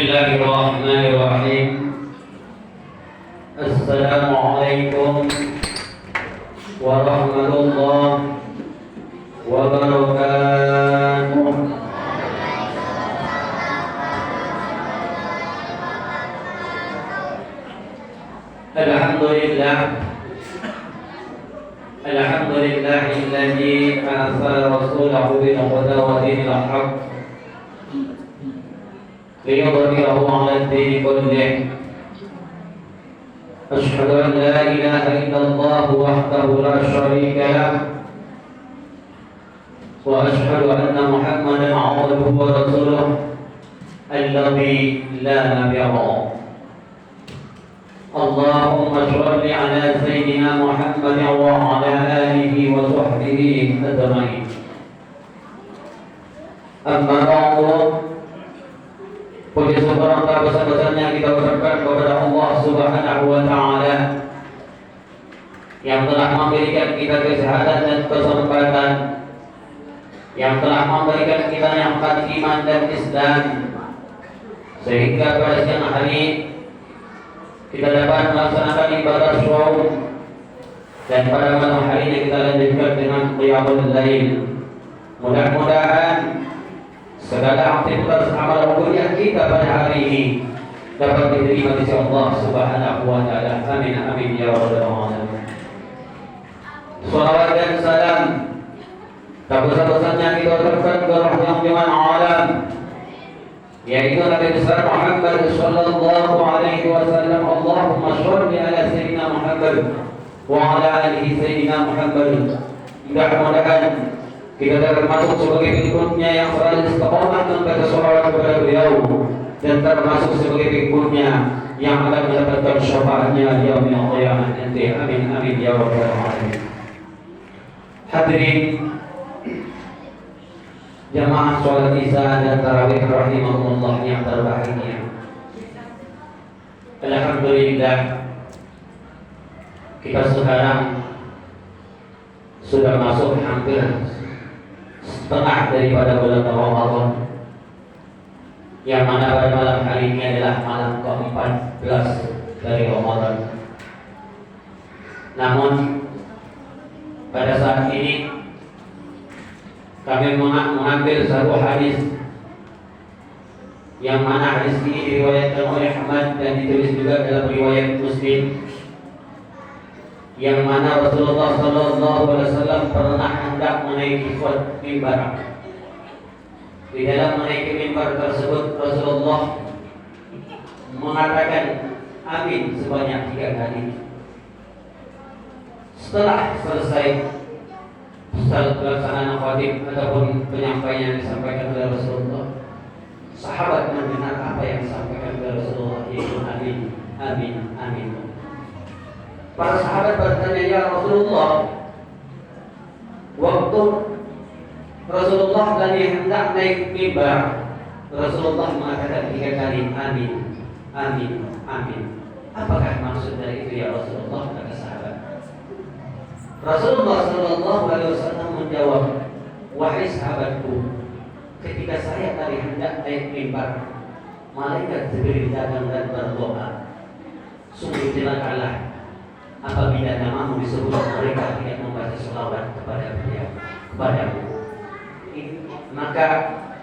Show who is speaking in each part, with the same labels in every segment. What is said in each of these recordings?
Speaker 1: Bismillahirrahmanirrahim. Assalamualaikum warahmatullahi wabarakatuh. Alhamdulillah. Alhamdulillahilladzi arsala rasulahu bil huda wa dinil haqq liyudhhirahu 'ala ad-din kullih. Asyhadu an la ilaha illallah wahdahu la syarika lah wa asyhadu anna Muhammadan 'abduhu wa rasuluh alladzi la nabiyya ba'dahu. Allahumma shalli 'ala sayyidina Muhammad wa 'ala alihi wa sahbihi ajma'in. Amma ba'du. Puji syukur dan besar-besarnya kita ucapkan kepada Allah Subhanahu wa Ta'ala yang telah memberikan kita kesehatan dan kesempatan, yang telah memberikan kita nikmat iman dan Islam, sehingga pada siang hari kita dapat melaksanakan ibadah saum, dan pada malam hari ini kita lanjutkan dengan qiyamul lail. Mudah-mudahan segala aktivitas amal kuliah kita pada hari ini dapat diterima di sisi Allah Subhanahu wa Ta'ala. Amin amin ya rabbal alamin. Salawat dan salam tak besar-besarnya kita ucapkan ke rahmatan alam, yaitu Nabi besar Muhammad sallallahu alaihi wasallam. Allahumma shalli ala sayyidina Muhammad wa ala alihi sayyidina Muhammad. Mudah-mudahan kita termasuk sebagai pengikutnya yang selalu istiqomah membaca sholawat kepada beliau, dan termasuk sebagai pengikutnya yang akan mendapatkan syafaatnya di yaumil qiyamah nanti. Amin amin ya rabbal alamin. Hadirin jamaah sholat isya dan tarawih rahimahumullah yang berbahagia. Alhamdulillah, kita sekarang sudah masuk hampir setengah daripada bulan Ramadan, yang mana pada malam hari ini adalah malam ke-14 dari Ramadan. Namun pada saat ini kami mengambil satu hadis, yang mana hadis ini diriwayatkan oleh Ahmad dan ditulis juga dalam riwayat Muslim, yang mana Rasulullah sallallahu alaihi wasallam pernah hendak menaiki mimbar. Di dalam menaiki mimbar tersebut Rasulullah mengatakan amin sebanyak 3 kali. Setelah selesai pelaksanaan khatib ataupun penyampaian yang disampaikan oleh Rasulullah, sahabat mendengar apa yang disampaikan oleh Rasulullah, yaitu amin, amin, amin. Para sahabat bertanya, ya Rasulullah, waktu Rasulullah tadi hendak naik mimbar, Rasulullah mengatakan 3 kali amin, amin, amin. Apakah maksud dari itu ya Rasulullah? Kata sahabat. Rasulullah sallallahu alaihi wasallam menjawab, wahai sahabatku, ketika saya tadi hendak naik mimbar, malaikat Jibril datang dan berdoa. Sungguh celakalah apabila namamu disebut mereka tidak membaca selawat kepada beliau, kepadamu. Maka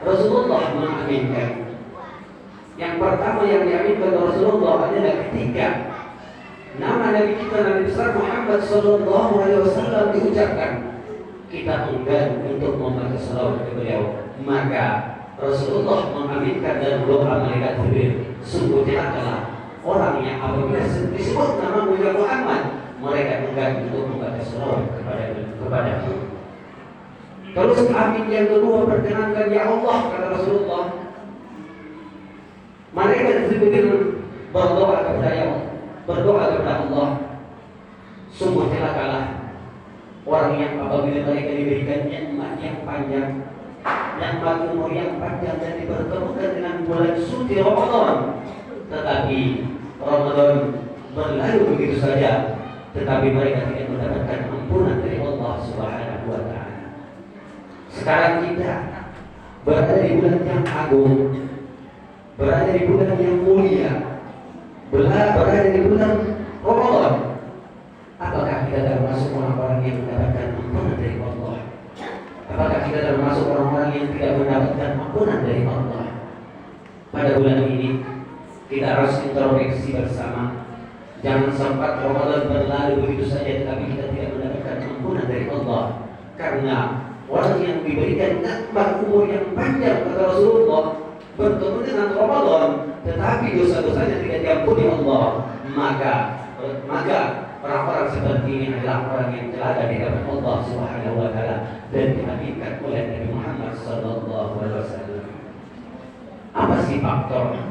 Speaker 1: Rasulullah mengaminkan. Yang pertama yang diaminkan Rasulullah adalah ketika nama Nabi kita, Nabi besar Muhammad sallallahu alaihi wasallam diucapkan, kita enggan untuk membaca selawat kepada beliau. Maka Rasulullah mengaminkan dan berdoa malaikat Jibril, sungguh celakalah orang yang apabila disebut nama Muhammad mereka enggan untuk membaca selawat kepadamu. Terus amin yang kedua, perkenankan ya Allah, kata Rasulullah. Malaikat Jibril berdoa kepada Allah, sungguh celakalah orang yang apabila mereka diberikan nikmat yang panjang, nikmat umur yang panjang, dan dipertemukan dengan bulan suci Ramadan, tetapi Ramadan berlalu begitu saja, tetapi mereka tidak mendapatkan ampunan dari Allah Subhanahu wa Ta'ala. Sekarang kita berada di bulan yang agung, berada di bulan yang mulia, berada di bulan Ramadan. Apakah kita termasuk orang-orang yang mendapatkan ampunan dari Allah? Apakah kita termasuk orang-orang yang tidak mendapatkan ampunan dari Allah? Pada bulan ini kita harus introspeksi bersama. Jangan sampai Ramadan berlalu begitu saja tetapi kita tidak mendapatkan ampunan dari Allah. Karena orang yang diberikan nikmat umur yang panjang kata Rasulullah bertemu dengan Ramadan tetapi dosa-dosanya tidak diampuni Allah, maka orang-orang seperti ini adalah orang yang celaka di hadapan Allah Subhanahu wa taala dan dihadirkan oleh Nabi Muhammad sallallahu alaihi wasallam. Apa sih faktornya?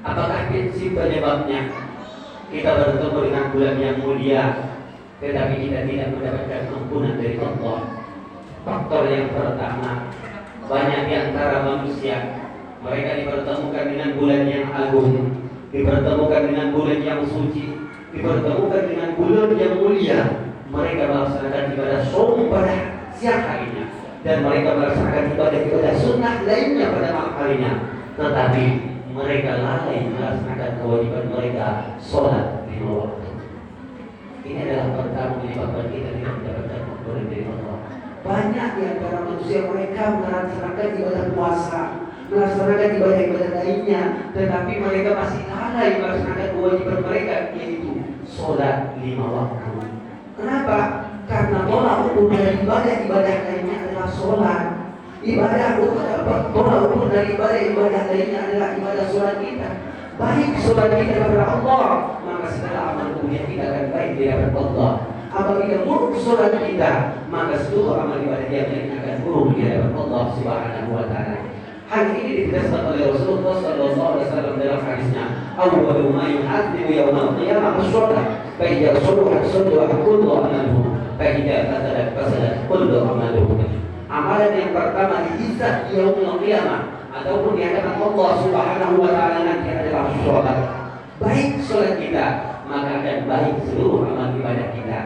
Speaker 1: Apakah prinsip penyebabnya kita bertemu dengan bulan yang mulia tetapi kita tidak mendapatkan ampunan dari Allah? Faktor yang pertama, banyak di antara manusia mereka dipertemukan dengan bulan yang agung, dipertemukan dengan bulan yang suci, dipertemukan dengan bulan yang mulia. Mereka melaksanakan ibadah saum pada siang harinya dan mereka melaksanakan ibadah sunnah lainnya pada malam harinya, tetapi mereka lalai melaksanakan kewajiban mereka sholat 5 waktu. Ini adalah pertama menyebabkan kita tidak mendapatkan ampunan dari Allah. Banyak di antara manusia mereka melaksanakan ibadah puasa, melaksanakan ibadah-ibadah lainnya, tetapi mereka masih lalai melaksanakan kewajiban mereka, yaitu sholat 5 waktu. Kenapa? Karena tolak ukur dari ibadah-ibadah lainnya adalah sholat. Tolak ukur dari ibadah lainnya adalah ibadah sholat kita. Baik sholat kita kepada Allah, maka segala amal dunia kita akan baik di hadapan Allah. Apabila buruk sholat kita, maka seluruh amal ibadah yang lain akan buruk di hadapan Allah Subhanahu wa taala. Hal ini ditegaskan oleh Rasulullah sallallahu alaihi wasallam dalam hadisnya, "Awwalu ma yu'adzibu yawmal qiyamah as-shalah, fa idza salahat salaha kullu amaluhu, fa idza fasadat kullu amaluhu." Amalan yang pertama dihisab di yaumul qiyamah ataupun di hadapan Allah Subhanahu wa taala nanti adalah salat. Baik salat kita, maka akan baik seluruh amal ibadah kita.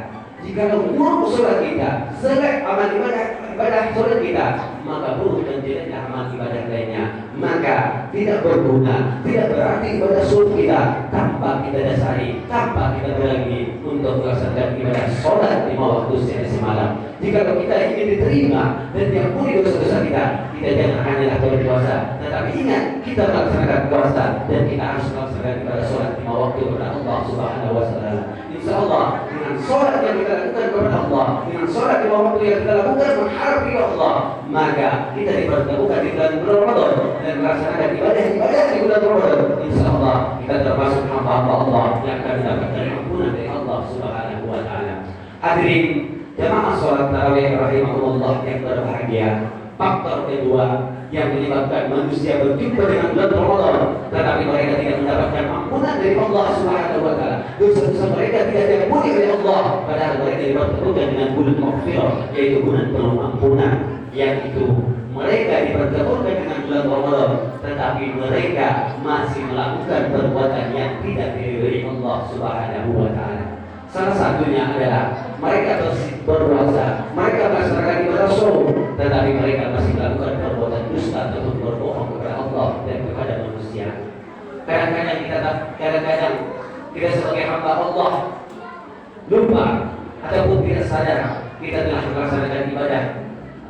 Speaker 1: Jika buruk salat kita, jelek amal ibadah salat kita, maka buruk dan jeleknya amal ibadah lainnya, maka tidak berguna, tidak berarti ibadah salat kita tanpa kita dasari, tanpa kita berangi untuk melaksanakan ibadah salat 5 waktu sehari semalam. Jika kita ingin diterima dan diampuni dosa-dosa kita jangan hanya berpuasa, tetapi ingat kita melaksanakan puasa dan kita harus melaksanakan ibadah sholat 5 waktu kepada Allah Subhanahu wa taala. Insyaallah dengan sholat yang kita lakukan kepada Allah, dengan sholat 5 waktu yang kita lakukan mengharap ridha Allah, maka kita dipertemukan di bulan Ramadan dan melaksanakan ibadah di bulan Ramadan. Insyaallah kita termasuk hamba-hamba Allah yang akan mendapatkan ampunan dari Allah Subhanahu wa taala. Hadirin jamaah sholat tarawih rahimahullah yang berbahagia, faktor kedua yang menyebabkan manusia berjumpa dengan bulan Ramadan tetapi mereka tidak mendapatkan ampunan dari Allah Subhanahu wa taala. Dosa-dosa mereka tidak diampuni oleh Allah, padahal mereka dipertemukan dengan bulan maghfirah, yaitu bulan penuh ampunan. Yang itu mereka dipertemukan dengan bulan Ramadan tetapi mereka masih melakukan perbuatan yang tidak diridhoi Allah Subhanahu wa taala. Salah satunya adalah mereka berpuasa, mereka melaksanakan ibadah saum, tetapi mereka masih melakukan perbuatan dusta ataupun berbohong kepada Allah dan kepada manusia. Kadang-kadang kita sebagai hamba Allah lupa ataupun tidak sadar kita telah melaksanakan ibadah,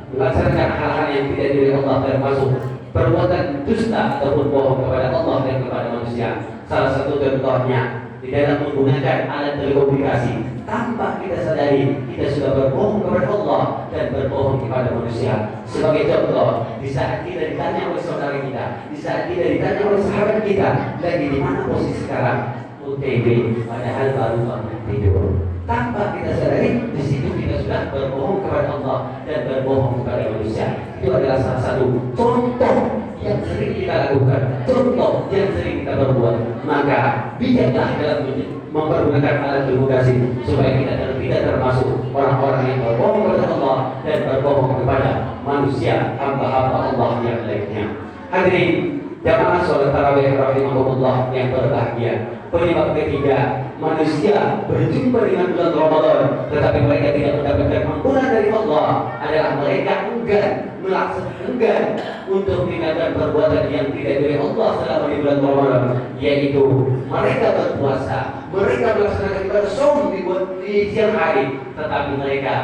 Speaker 1: melaksanakan hal-hal yang tidak diridhoi Allah, termasuk perbuatan dusta ataupun bohong kepada Allah dan kepada manusia. Salah satu contohnya di dalam menggunakan alat telekomunikasi, tanpa kita sadari kita sudah berbohong kepada Allah dan berbohong kepada manusia. Sebagai contoh, di saat kita ditanya oleh saudara kita, di saat kita ditanya oleh sahabat kita, lagi di mana posisi sekarang? UTB, padahal baru bangun tidur. Tanpa kita sadari, di situ kita sudah berbohong kepada Allah dan berbohong kepada manusia. Itu adalah salah satu contoh yang sering kita lakukan, contoh yang sering kita perbuat. Maka bijaklah dalam mempergunakan alat komunikasi supaya kita tidak termasuk orang-orang yang berbohong kepada Allah dan berbohong kepada manusia, hamba-hamba Allah yang lainnya. Hadirin jamaah sholat tarawih rahimahullah yang berbahagia, penyebab ketiga manusia berjumpa dengan bulan Ramadan tetapi mereka tidak mendapatkan ampunan dari Allah adalah mereka enggan untuk meninggalkan perbuatan yang tidak dari Allah selama di bulan Ramadan, yaitu mereka berpuasa, mereka melaksanakan ibadah saum di siang hari, tetapi mereka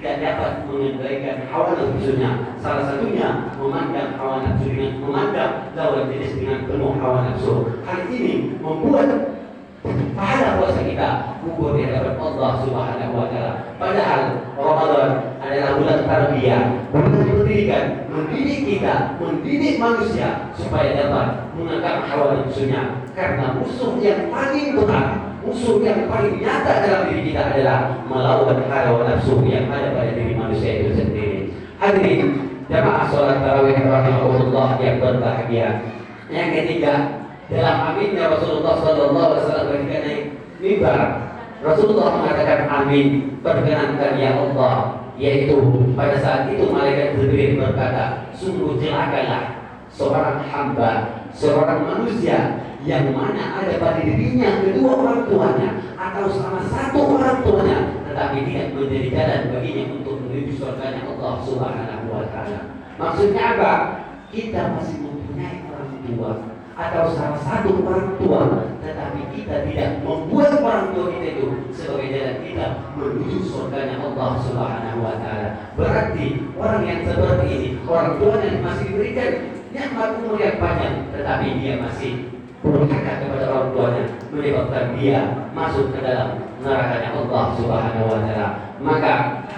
Speaker 1: tidak dapat mengendalikan hawa nafsunya. Salah satunya memandang hawa nafsu dengan memandang lawan jenis dengan penuh hawa nafsu. Hal ini membuat pahala puasa kita gugur di hadapan Allah Subhanahu wa taala. Padahal Ramadan adalah bulan tarbiyah, bulan pendidikan, mendidik kita, mendidik manusia supaya dapat mengangkat hawa nafsunya. Karena musuh yang paling berat, musuh yang paling nyata dalam diri kita adalah melawan hawa nafsu yang ada pada diri manusia itu sendiri. Hadirin jamaah salat tarawih rahimahullah yang berbahagia. Yang ketiga, dalam aminnya Rasulullah SAW ketika naik mimbar, Rasulullah mengatakan amin, perkenankan ya Allah, yaitu pada saat itu malaikat Jibril berkata, sungguh celakalah seorang hamba, seorang manusia yang mana ada pada dirinya kedua orang tuanya atau salah satu orang tuanya, tetapi tidak menjadi jalan baginya untuk menuju surganya Allah Subhanahu wa taala. Maksudnya apa? Kita masih mempunyai orang tua atau salah satu orang tua, tetapi kita tidak membuat orang tua kita itu sebagai jalan kita menuju surganya Allah Subhanahu wa taala. Berarti orang yang seperti ini, orang tua yang masih diberikan nikmat umur yang panjang, tetapi dia masih durhaka kepada orang tuanya, menyebabkan dia masuk ke dalam nerakanya Allah Subhanahu wa taala. Maka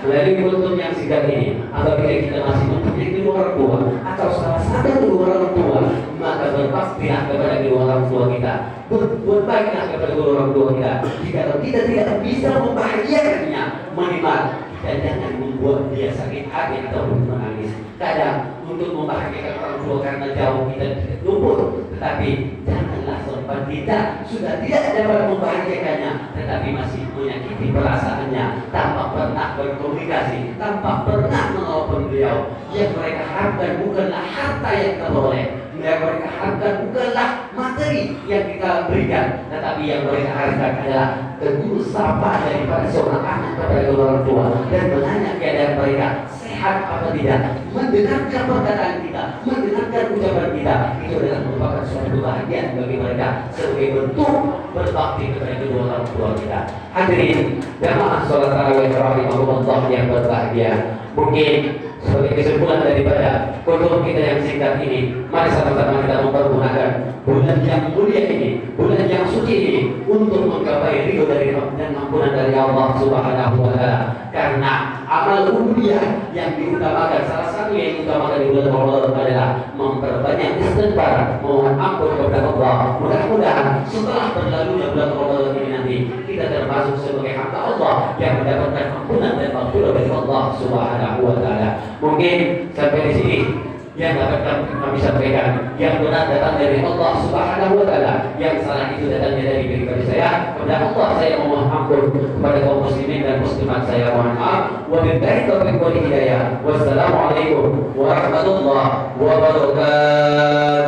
Speaker 1: melalui kultum yang singkat ini, apabila kita masih mempunyai kedua orang tua atau salah satu kedua orang tua, maka berbaktilah kepada kedua orang tua kita, berbuat baiklah kepada kedua orang tua kita. Jika kita tidak bisa membahagiakannya, minimal kita jangan membuat dia sakit hati ataupun menangis. Kadang untuk membahagiakan orang tua karena jauh kita luput, tetapi janganlah sempat kita sudah tidak dapat membahagiakannya, tetapi masih menyakiti perasaannya tanpa pernah berkomunikasi, tanpa pernah menelpon beliau. Yang mereka harapkan bukanlah harta yang teroleh, yang mereka harapkan bukanlah materi yang kita berikan, tetapi yang mereka harapkan adalah tegur sapa daripada seorang anak kepada orang tua dan menanya keadaan mereka sehat apa tidak, mendengarkan perkataan kita, mendengarkan ucapan kita. Itu adalah merupakan suatu kebahagiaan bagi mereka sebagai bentuk berbakti kepada kedua orang tua kita. Hadirin jamaah salat tarawih rahimahullah yang berbahagia, mungkin sebagai kesimpulan daripada kultum kita yang singkat ini, mari sama-sama kita mempergunakan bulan yang mulia ini, bulan yang suci ini untuk menggapai ridho dari dan ampunan dari Allah Subhanahu wa taala. Karena amal ubudiyah yang diutamakan, salah satu yang diutamakan di bulan Ramadan adalah memperbanyak istighfar, mohon ampun kepada Allah. Mudah-mudahan setelah berlalunya bulan Ramadan ini nanti kita termasuk sebagai hamba Allah yang mendapatkan ampunan dan maghfirah dari Allah Subhanahu wa taala. Mungkin sampai di sini yang dapat kami sampaikan. Yang benar datang dari Allah Subhanahu wa taala, yang salah itu datangnya dari pribadi saya. Kepada Allah saya mohon ampun, kepada kaum muslimin dan muslimat saya mohon maaf. Wabillahi taufiq wal hidayah. Wassalamualaikum warahmatullahi wabarakatuh.